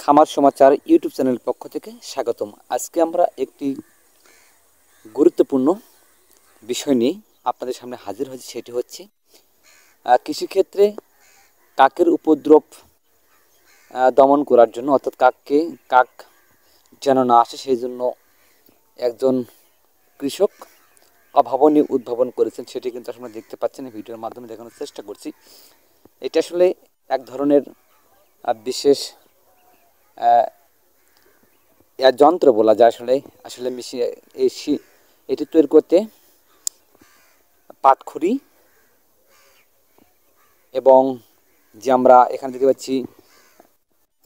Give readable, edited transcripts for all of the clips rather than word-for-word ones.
খামার সমাচার ইউটিউব চ্যানেলের পক্ষ থেকে স্বাগতম। আজকে আমরা একটি গুরুত্বপূর্ণ বিষয় নিয়ে আপনাদের সামনে হাজির হয়েছি। সেটি হচ্ছে কৃষিক্ষেত্রে কাকের উপদ্রব দমন করার জন্য, অর্থাৎ কাক যেন না আসে সেই জন্য একজন কৃষক অভাবনীয় উদ্ভাবন করেছেন। সেটি কিন্তু আসলে দেখতে পাচ্ছেন, এই ভিডিওর মাধ্যমে দেখানোর চেষ্টা করছি। এটা আসলে এক ধরনের বিশেষ যন্ত্র বলা যায়। আসলে মেশিন এটি তৈরি করতে পাটখড়ি এবং যে আমরা এখানে দেখতে পাচ্ছি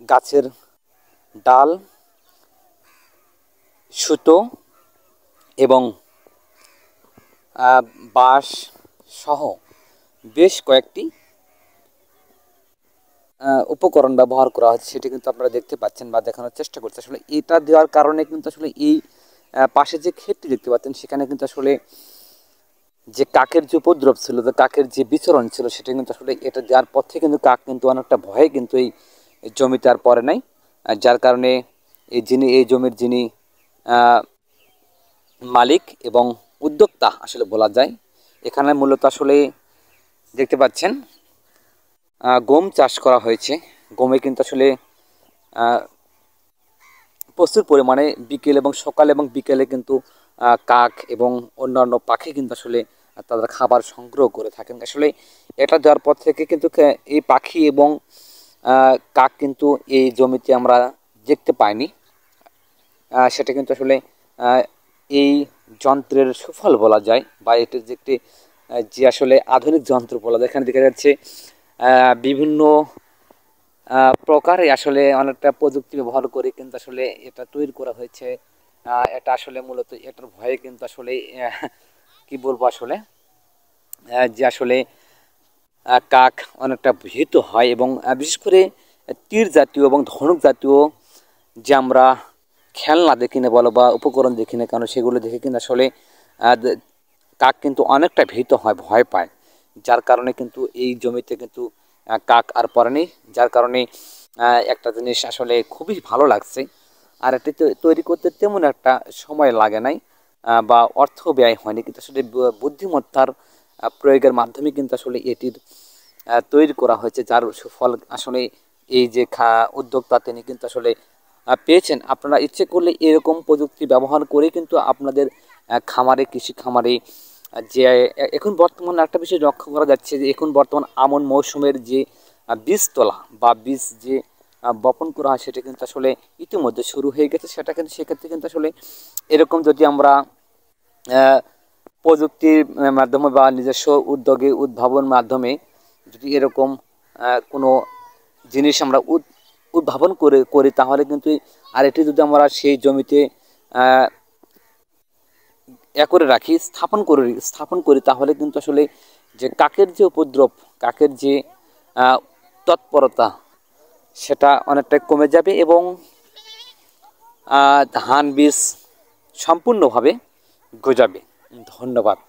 গাছের ডাল, সুতো এবং বাঁশ সহ বেশ কয়েকটি উপকরণ ব্যবহার করা হচ্ছে। সেটি কিন্তু আপনারা দেখতে পাচ্ছেন বা দেখানোর চেষ্টা করছে। আসলে এটা দেওয়ার কারণে কিন্তু আসলে এই পাশে যে ক্ষেতটি দেখতে পাচ্ছেন সেখানে কিন্তু আসলে যে কাকের যে উপদ্রব ছিল, যে কাকের যে বিচরণ ছিল, সেটা কিন্তু আসলে এটা দেওয়ার পর থেকে কিন্তু কাক কিন্তু অনেকটা ভয়ে কিন্তু এই জমিতে আর পড়ে নাই। যার কারণে এই জমির যিনি মালিক এবং উদ্যোক্তা আসলে বলা যায়, এখানে মূলত আসলে দেখতে পাচ্ছেন গম চাষ করা হয়েছে। গমে কিন্তু আসলে প্রচুর পরিমাণে বিকেল এবং সকাল এবং বিকেলে কিন্তু কাক এবং অন্যান্য পাখি কিন্তু আসলে তাদের খাবার সংগ্রহ করে থাকেন। আসলে এটা দেওয়ার পর থেকে কিন্তু এই পাখি এবং কাক কিন্তু এই জমিতে আমরা দেখতে পাইনি। সেটা কিন্তু আসলে এই যন্ত্রের সুফল বলা যায়, বা এটার যে একটি যে আসলে আধুনিক যন্ত্র বলা যায়। এখানে দেখা যাচ্ছে বিভিন্ন প্রকারে আসলে অনেকটা প্রযুক্তি ব্যবহার করে কিন্তু আসলে এটা তৈরি করা হয়েছে। এটা আসলে মূলত এটার ভয়ে কিন্তু আসলে কি বলবো আসলে যে আসলে কাক অনেকটা ভীত হয়, এবং বিশেষ করে তীর জাতীয় এবং ধনুক জাতীয় যে আমরা খেলনা দেখি না বলো বা উপকরণ দেখি না কেন, সেগুলো দেখে কিন্তু আসলে কাক কিন্তু অনেকটা ভীত হয়, ভয় পায়। যার কারণে কিন্তু এই জমিতে কিন্তু কাক আর পড়েনি। যার কারণে একটা জিনিস আসলে খুবই ভালো লাগছে। আর এটি তৈরি করতে তেমন একটা সময় লাগে নাই বা অর্থ ব্যয় হয়নি, কিন্তু আসলে বুদ্ধিমত্তার প্রয়োগের মাধ্যমে কিন্তু আসলে এটির তৈরি করা হয়েছে, যার সুফল আসলে এই যে উদ্যোক্তা তিনি কিন্তু আসলে পেয়েছেন। আপনারা ইচ্ছে করলে এরকম প্রযুক্তি ব্যবহার করে কিন্তু আপনাদের খামারে, কৃষি খামারে যে এখন বর্তমানে একটা বিষয় লক্ষ্য করা যাচ্ছে যে এখন বর্তমান আমন মৌসুমের যে বীজ তোলা বা বীজ যে বপন করা হয়, সেটা কিন্তু আসলে ইতিমধ্যে শুরু হয়ে গেছে। সেটা কিন্তু সেক্ষেত্রে কিন্তু আসলে এরকম যদি আমরা প্রযুক্তির মাধ্যমে বা নিজস্ব উদ্যোগে উদ্ভাবন মাধ্যমে যদি এরকম কোনো জিনিস আমরা উদ্ভাবন করি তাহলে কিন্তু, আর এটি যদি আমরা সেই জমিতে করে রাখি, স্থাপন করি তাহলে কিন্তু আসলে যে কাকের যে উপদ্রব, কাকের যে তৎপরতা, সেটা অনেকটা কমে যাবে এবং ধান বীজ সম্পূর্ণভাবে গজাবে। ধন্যবাদ।